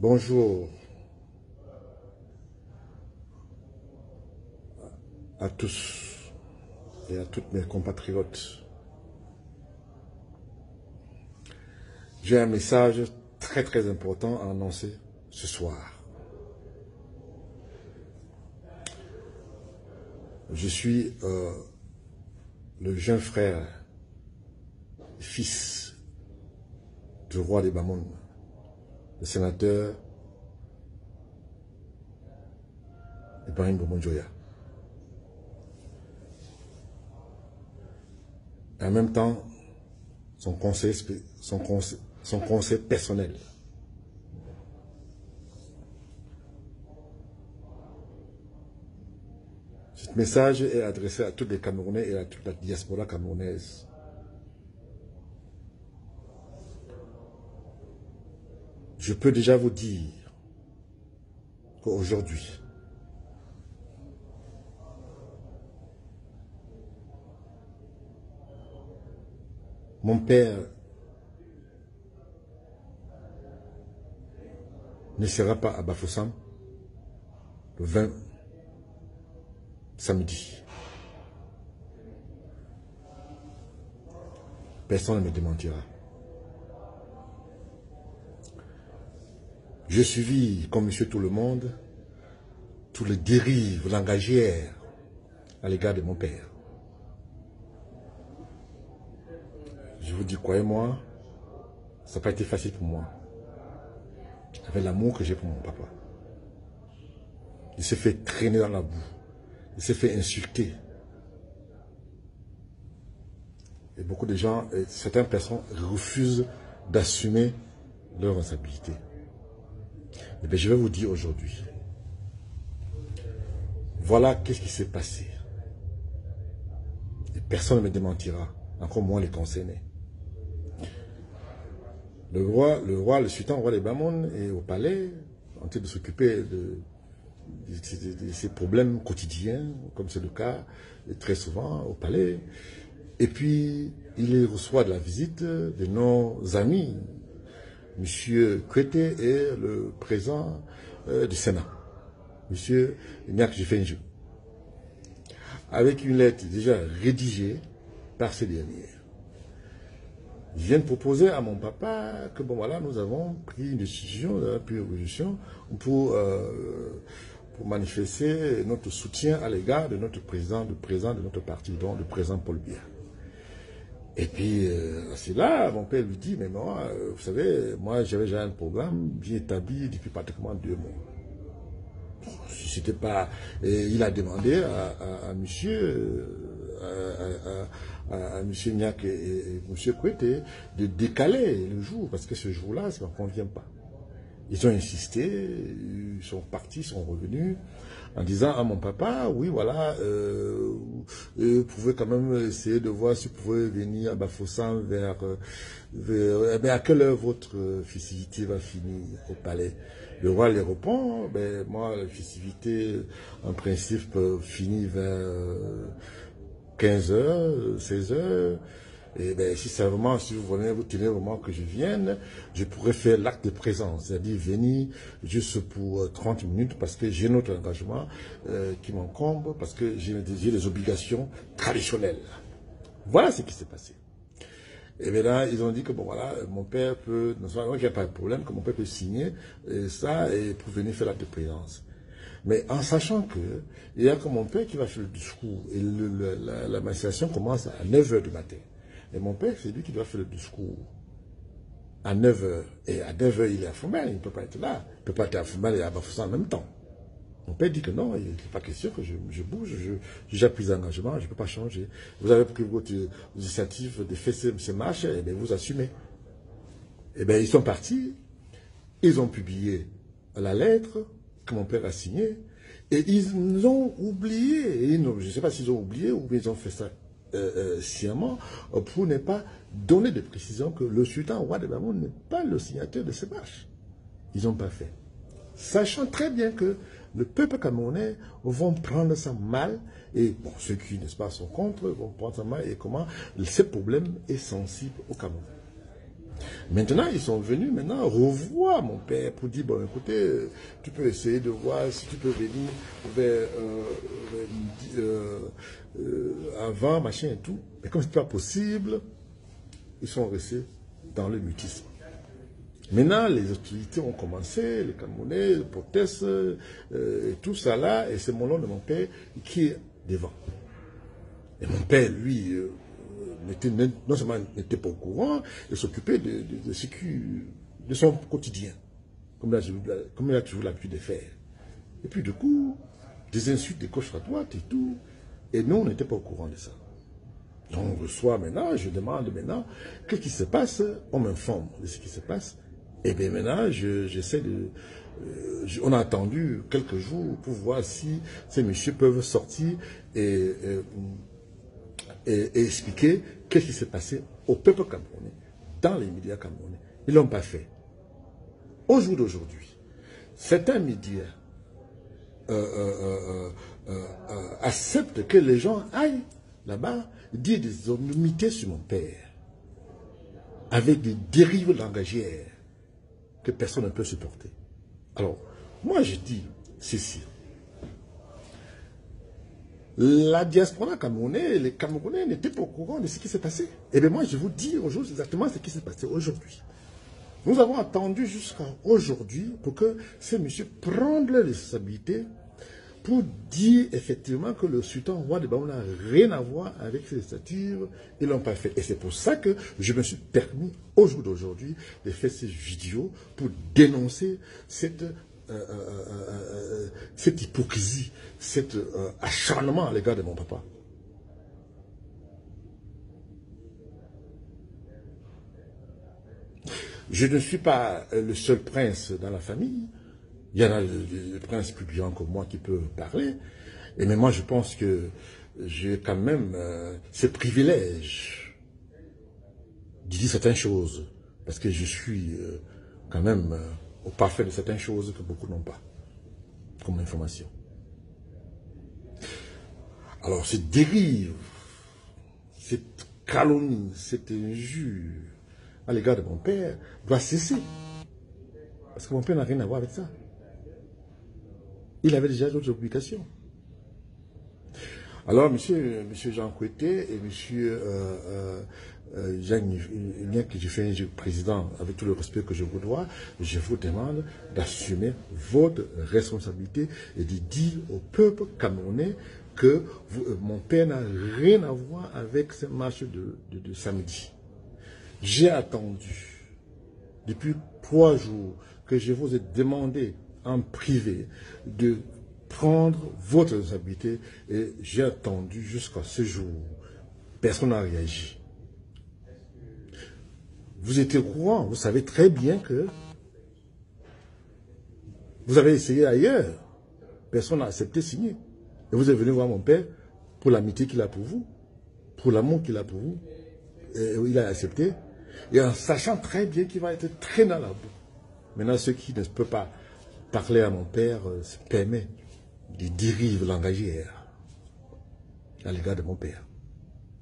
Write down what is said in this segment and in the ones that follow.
Bonjour à tous et à toutes mes compatriotes. J'ai un message très important à annoncer ce soir. Je suis le jeune frère, fils du roi des Bamoun, le sénateur Ibrahim Bomonjoya. Et en même temps, son conseil personnel. Ce message est adressé à tous les Camerounais et à toute la diaspora camerounaise. Je peux déjà vous dire qu'aujourd'hui, mon père ne sera pas à Bafoussam le 20 samedi. Personne ne me démentira. Je suivis, comme monsieur tout le monde, toutes les dérives langagières à l'égard de mon père. Je vous dis, croyez-moi, ça n'a pas été facile pour moi. Avec l'amour que j'ai pour mon papa. Il s'est fait traîner dans la boue. Il s'est fait insulter. Et beaucoup de gens, certaines personnes refusent d'assumer leurs responsabilités. Eh bien, je vais vous dire aujourd'hui. Voilà qu'est-ce qui s'est passé. Et personne ne me démentira, encore moins les concernés. Le sultan roi des Bamoun est au palais, en train de s'occuper de ses problèmes quotidiens, comme c'est le cas très souvent au palais. Et puis, il reçoit de la visite de nos amis, M. Kwete et le président du Sénat, M. Nyak Jifenju, avec une lettre déjà rédigée par ces derniers. Je viens de proposer à mon papa que bon voilà, nous avons pris une décision, puis une résolution pour manifester notre soutien à l'égard de notre président, du président de notre parti, donc le président Paul Biya. Et puis, c'est là, mon père lui dit, mais moi, vous savez, moi j'avais déjà un programme bien établi depuis pratiquement 2 mois. Si c'était pas... Et il a demandé à monsieur... à M. Nyak et M. Kwete de décaler le jour, parce que ce jour-là, ça ne convient pas. Ils ont insisté, ils sont partis, ils sont revenus, en disant à mon papa, oui, voilà, vous pouvez quand même essayer de voir si vous pouvez venir à Bafoussam vers mais à quelle heure votre festivité va finir au palais? Le roi lui répond, ben, moi, la festivité, en principe, finit vers 15h, 16h, et bien, si c'est vraiment, si vous tenez vraiment que je vienne, je pourrais faire l'acte de présence, c'est-à-dire venir juste pour 30 minutes parce que j'ai notre engagement qui m'encombre, parce que j'ai des obligations traditionnelles. Voilà ce qui s'est passé. Et bien là, ils ont dit que bon voilà, mon père peut, non seulement qu'il n'y a pas de problème, que mon père peut signer ça et pour venir faire l'acte de présence. Mais en sachant que il y a que mon père qui va faire le discours et la manifestation commence à 9h du matin. Et mon père, c'est lui qui doit faire le discours à 9h. Et à 9h, il est à Foumel, il ne peut pas être là. Il ne peut pas être à Foumel et à Bafoussam en même temps. Mon père dit que non, il n'est pas question que je bouge, j'ai déjà pris l'engagement, je ne peux pas changer. Vous avez pris votre initiative de faire ces marches, et bien vous assumez. Et bien ils sont partis, ils ont publié la lettre que mon père a signée, et ils ont oublié, je ne sais pas s'ils ont oublié ou ils ont fait ça sciemment pour ne pas donner de précision que le sultan roi de Bamoun n'est pas le signataire de ces marches. Ils n'ont pas fait. Sachant très bien que le peuple camerounais vont prendre ça mal, et bon, ceux qui, n'est-ce pas, sont contre, vont prendre ça mal, et comment ce problème est sensible au Cameroun. Maintenant, ils sont venus, maintenant, revoir mon père pour dire, bon, écoutez, tu peux essayer de voir si tu peux venir vers, avant, machin et tout. Mais comme ce n'est pas possible, ils sont restés dans le mutisme. Maintenant, les autorités ont commencé, les Camerounais, les protestent, et tout ça là, et c'est mon nom de mon père qui est devant. Et mon père, lui, non seulement n'était pas au courant, il s'occupait de son quotidien, comme il a toujours l'habitude de faire. Et puis du coup, des insultes de gauche à droite et tout, et nous, on n'était pas au courant de ça. Donc, on reçoit maintenant, je demande maintenant, qu'est-ce qui se passe? On m'informe de ce qui se passe. Et bien maintenant, j'essaie de... on a attendu quelques jours pour voir si ces messieurs peuvent sortir et expliquer qu'est-ce qui s'est passé au peuple camerounais, dans les médias camerounais. Ils ne l'ont pas fait. Au jour d'aujourd'hui, certains médias acceptent que les gens aillent là-bas dire des anonymités sur mon père, avec des dérives langagières que personne ne peut supporter. Alors, moi je dis ceci. La diaspora camerounaise, les Camerounais n'étaient pas au courant de ce qui s'est passé. Et bien moi je vous dis aujourd'hui exactement ce qui s'est passé aujourd'hui. Nous avons attendu jusqu'à aujourd'hui pour que ces messieurs prennent leurs responsabilités pour dire effectivement que le sultan roi de Baouna n'a rien à voir avec ces statuts, ils ne l'ont pas fait. Et c'est pour ça que je me suis permis, au jour d'aujourd'hui, de faire ces vidéos pour dénoncer cette hypocrisie, cet acharnement à l'égard de mon papa. Je ne suis pas le seul prince dans la famille. Il y en a le prince plus brillant que moi qui peut parler. Et mais moi, je pense que j'ai quand même ce privilège de dire certaines choses. Parce que je suis quand même au parfait de certaines choses que beaucoup n'ont pas comme information. Alors, cette dérive, cette calomnie, cette injure à l'égard de mon père doit cesser. Parce que mon père n'a rien à voir avec ça. Il avait déjà d'autres obligations. Alors, monsieur Jean Kouété et monsieur Jacques Niek, que je fais un président, avec tout le respect que je vous dois, je vous demande d'assumer votre responsabilité et de dire au peuple camerounais que mon père n'a rien à voir avec ces marches de samedi. J'ai attendu depuis 3 jours que je vous ai demandé en privé de prendre votre responsabilité et j'ai attendu jusqu'à ce jour. Personne n'a réagi. Vous étiez au courant, vous savez très bien que vous avez essayé ailleurs. Personne n'a accepté de signer. Et vous êtes venu voir mon père pour l'amitié qu'il a pour vous, pour l'amour qu'il a pour vous. Et il a accepté. Et en sachant très bien qu'il va être très dans la boue. Maintenant, ceux qui ne peuvent pas parler à mon père se permettent des dérives langagières à l'égard de mon père.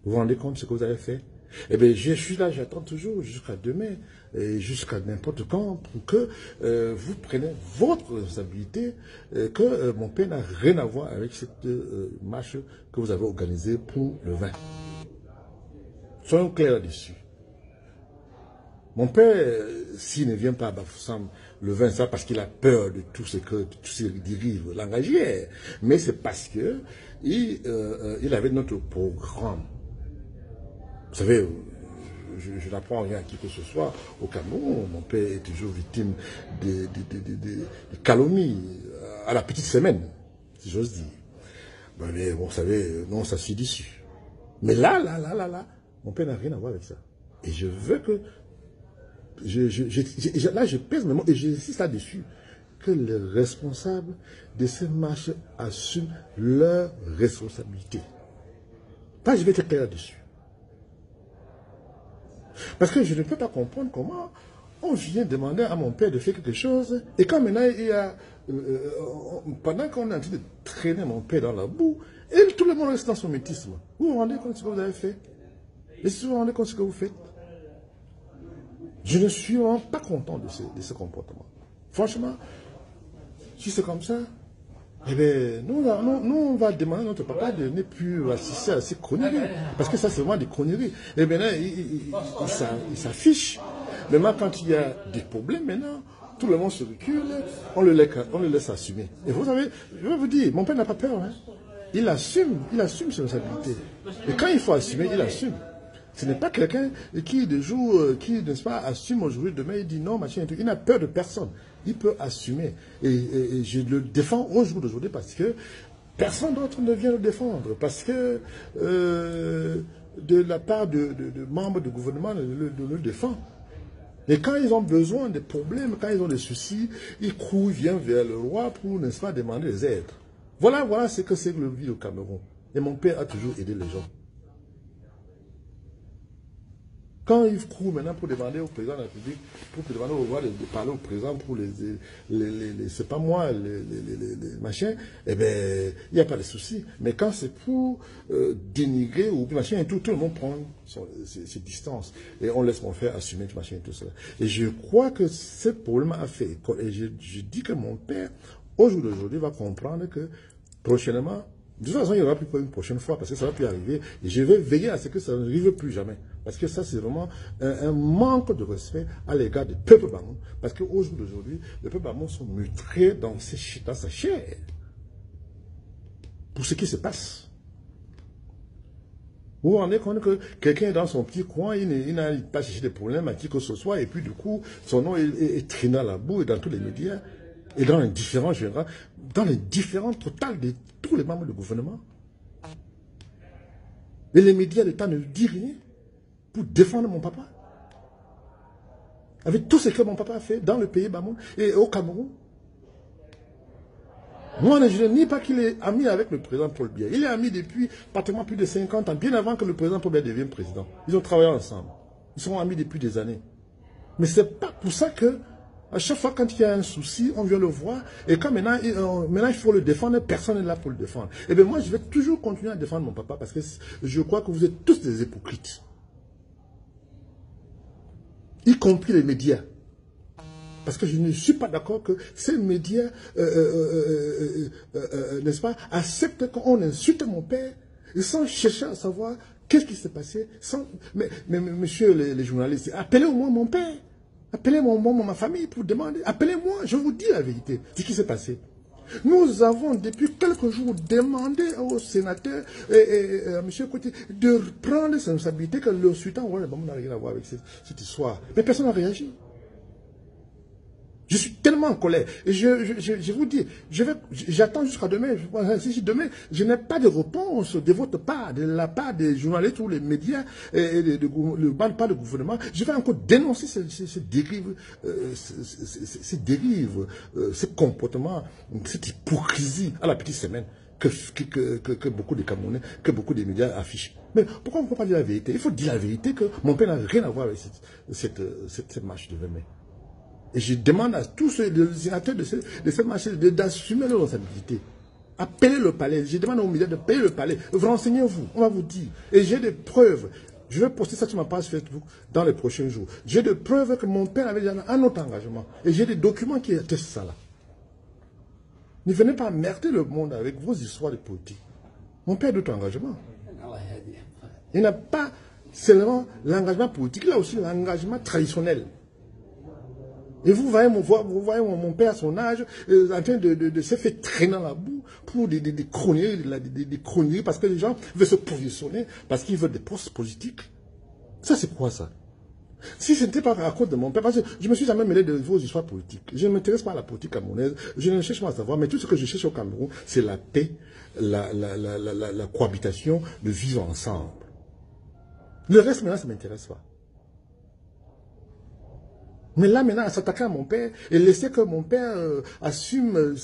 Vous vous rendez compte de ce que vous avez fait? Eh bien, je suis là, j'attends toujours jusqu'à demain, et jusqu'à n'importe quand, pour que vous preniez votre responsabilité, que mon père n'a rien à voir avec cette marche que vous avez organisée pour le 20. Soyons clairs là-dessus. Mon père, s'il ne vient pas à Bafoussam le 20, ça parce qu'il a peur de tous ces dérives langagières, mais c'est parce que il avait notre programme. Vous savez, je n'apprends rien à qui que ce soit au Cameroun. Mon père est toujours victime de calomnies à la petite semaine, si j'ose dire. Ben, mais bon, vous savez, non, ça se dessus. Mais là, mon père n'a rien à voir avec ça. Et je veux que là, je pèse mes mots et j'insiste là-dessus que les responsables de ces marches assument leur responsabilité. Là, je vais être clair là-dessus. Parce que je ne peux pas comprendre comment on vient demander à mon père de faire quelque chose et quand maintenant il y a, pendant qu'on est en train de traîner mon père dans la boue, et tout le monde reste dans son métisme. Vous vous rendez compte de ce que vous avez fait? Et si vous vous rendez compte de ce que vous faites? Je ne suis vraiment pas content de ce comportement. Franchement, si c'est comme ça, eh bien, nous, on va demander à notre papa de ne plus assister à ces conneries. Parce que ça, c'est vraiment des conneries. Et maintenant, il s'affiche. Maintenant, quand il y a des problèmes, maintenant, tout le monde se recule, on le laisse assumer. Et vous savez, je vais vous dire, mon père n'a pas peur. Hein. Il assume ses responsabilités. Et quand il faut assumer, il assume. Ce n'est pas quelqu'un qui, de jour, qui, n'est-ce pas, assume aujourd'hui, demain, il dit non, machin, il n'a peur de personne. Il peut assumer. Et je le défends au jour d'aujourd'hui parce que personne d'autre ne vient le défendre. Parce que de la part de membres du gouvernement, le défend. Et quand ils ont besoin de problèmes, quand ils ont des soucis, ils courent, viennent vers le roi pour, n'est-ce pas, demander des aides. Voilà ce que c'est que le vie au Cameroun. Et mon père a toujours aidé les gens. Quand il court maintenant pour demander au président de la République, pour demander au roi de parler au président pour c'est pas moi, les machins, eh bien, il n'y a pas de souci. Mais quand c'est pour dénigrer ou machin, tout le monde prend ses distances. Et on laisse mon frère assumer tout machin et tout ça. Et je crois que ce problème a fait école. Et je dis que mon père, au jour d'aujourd'hui, va comprendre que prochainement, de toute façon, il n'y aura plus une prochaine fois parce que ça va plus arriver. Et je vais veiller à ce que ça n'arrive plus jamais. Parce que ça, c'est vraiment un manque de respect à l'égard du peuple Bamou. Parce qu'au jour d'aujourd'hui, le peuple Bamou sont mutrés dans sa chair. Pour ce qui se passe. Vous vous rendez compte que quelqu'un est dans son petit coin, il n'a pas cherché de problème à qui que ce soit. Et puis du coup, son nom est traîné à la boue et dans tous les médias. Et dans les différents généraux, dans les différents totales de tous les membres du gouvernement. Et les médias, l'État ne dit rien pour défendre mon papa. Avec tout ce que mon papa a fait dans le pays Bamou et au Cameroun. Moi, je ne nie pas qu'il est ami avec le président Paul Biya. Il est ami depuis pratiquement plus de 50 ans, bien avant que le président Paul Biya devienne président. Ils ont travaillé ensemble. Ils sont amis depuis des années. Mais ce n'est pas pour ça que à chaque fois, quand il y a un souci, on vient le voir. Et quand maintenant il faut le défendre, personne n'est là pour le défendre. Et bien moi, je vais toujours continuer à défendre mon papa parce que je crois que vous êtes tous des hypocrites. Y compris les médias. Parce que je ne suis pas d'accord que ces médias, n'est-ce pas, acceptent qu'on insulte mon père sans chercher à savoir qu'est-ce qui s'est passé. Mais monsieur les journalistes, appelez au moins mon père. Appelez-moi ma famille pour demander. Appelez-moi, je vous dis la vérité. Ce qui s'est passé. Nous avons depuis quelques jours demandé au sénateur et à M. Kouti de prendre ses responsabilités que le sultan n'a rien à voir avec cette histoire. Mais personne n'a réagi. Je suis tellement en colère. Et je vous dis, j'attends jusqu'à demain. Si demain, je n'ai pas de réponse de votre part, de la part des journalistes ou les médias, et le pas de gouvernement, je vais encore dénoncer ces dérives, ces comportements, cette hypocrisie à la petite semaine que beaucoup de Camerounais, que beaucoup de médias affichent. Mais pourquoi on ne peut pas dire la vérité? Il faut dire la vérité que mon père n'a rien à voir avec cette marche de 20 mai. Et je demande à tous les sénateurs de cette marche d'assumer leurs responsabilités. Appelez le palais. Je demande aux médias de payer le palais. Renseignez-vous. On va vous dire. Et j'ai des preuves. Je vais poster ça sur ma page Facebook dans les prochains jours. J'ai des preuves que mon père avait déjà un autre engagement. Et j'ai des documents qui attestent ça là. Ne venez pas emmerder le monde avec vos histoires de politique. Mon père a d'autres engagements. Il n'a pas seulement l'engagement politique, il a aussi l'engagement traditionnel. Et vous voyez mon père à son âge en train de se faire traîner dans la boue pour des conneries parce que les gens veulent se positionner, parce qu'ils veulent des postes politiques. Ça, c'est quoi ça? Si ce n'était pas à cause de mon père, parce que je me suis jamais mêlé de vos histoires politiques. Je ne m'intéresse pas à la politique camerounaise, je ne cherche pas à savoir, mais tout ce que je cherche au Cameroun, c'est la paix, la cohabitation, le vivre ensemble. Le reste, maintenant, ça ne m'intéresse pas. Mais là, maintenant, à s'attaquer à mon père et laisser que mon père assume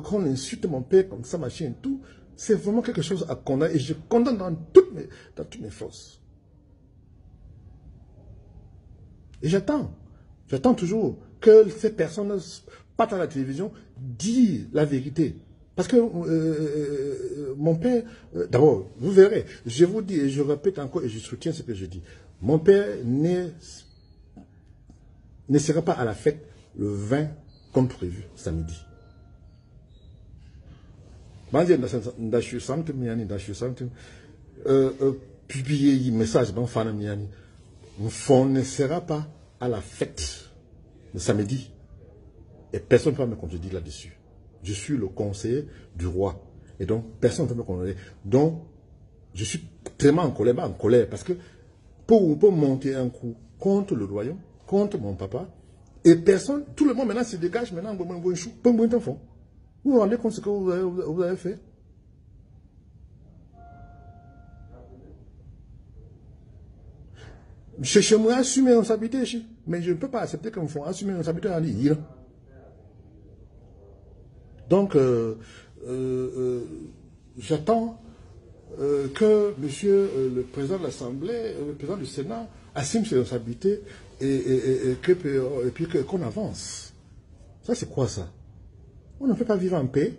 qu'on insulte mon père comme ça, machin et tout, c'est vraiment quelque chose à condamner. Et je condamne dans toutes mes forces. Et j'attends toujours que ces personnes partent à la télévision, disent la vérité. Parce que mon père, d'abord, vous verrez, je vous dis et je répète encore et je soutiens ce que je dis. Mon père n'est ne sera pas à la fête le 20 comme prévu, samedi. Publier un message, on ne sera pas à la fête le samedi. Et personne ne peut me contredire là-dessus. Je suis le conseiller du roi. Et donc, personne ne peut me contredire. Donc, je suis tellement en colère, parce que pour monter un coup contre le royaume, contre mon papa, et personne, tout le monde maintenant se dégage maintenant, vous vous rendez compte de ce que vous avez fait? Je me assumer une responsabilité, mais je ne peux pas accepter qu'on me fasse assumer une responsabilité en l'île. Donc, j'attends que monsieur le président de l'Assemblée, le président du Sénat, assume ses responsabilités et puis qu'on avance. Ça, c'est quoi ça? On ne peut pas vivre en paix.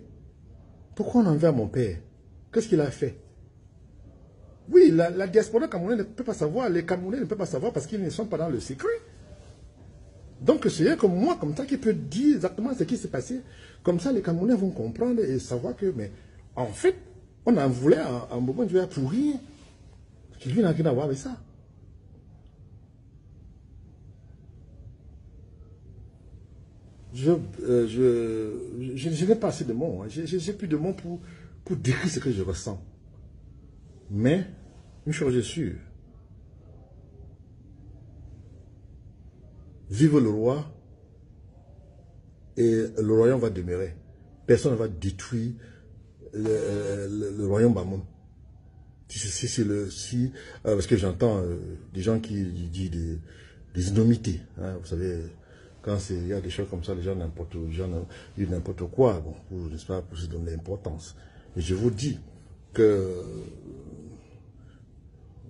Pourquoi on en veut à mon père? Qu'est-ce qu'il a fait? Oui, la diaspora camerounaise ne peut pas savoir, les Camerounais ne peuvent pas savoir parce qu'ils ne sont pas dans le secret. Donc, c'est comme moi, comme ça, qui peut dire exactement ce qui s'est passé. Comme ça, les Camerounais vont comprendre et savoir que, mais en fait, on en voulait un moment de pour rien. Qui lui n'a rien à voir avec ça. Je n'ai pas assez de mots. Hein. J'ai plus de mots pour décrire ce que je ressens. Mais, une chose est sûre. Vive le roi et le royaume va demeurer. Personne ne va détruire le royaume Bamoun. Parce que j'entends des gens qui disent des innomités. Hein, vous savez, quand il y a des choses comme ça, les gens disent n'importe quoi. Bon, n'est-ce pas, pour se donner l'importance. Et je vous dis que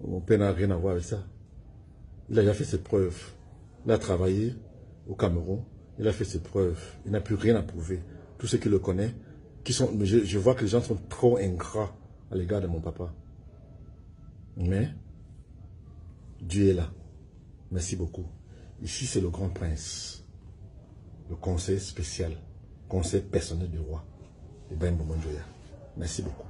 mon père n'a rien à voir avec ça. Il a déjà fait ses preuves. Il a travaillé au Cameroun. Il a fait ses preuves. Il n'a plus rien à prouver. Tous ceux qui le connaissent, je vois que les gens sont trop ingrats à l'égard de mon papa. Mais Dieu est là. Merci beaucoup. Ici, c'est le grand prince. Le conseil spécial. Conseil personnel du roi. Ibrahim Boumondjoya. Merci beaucoup.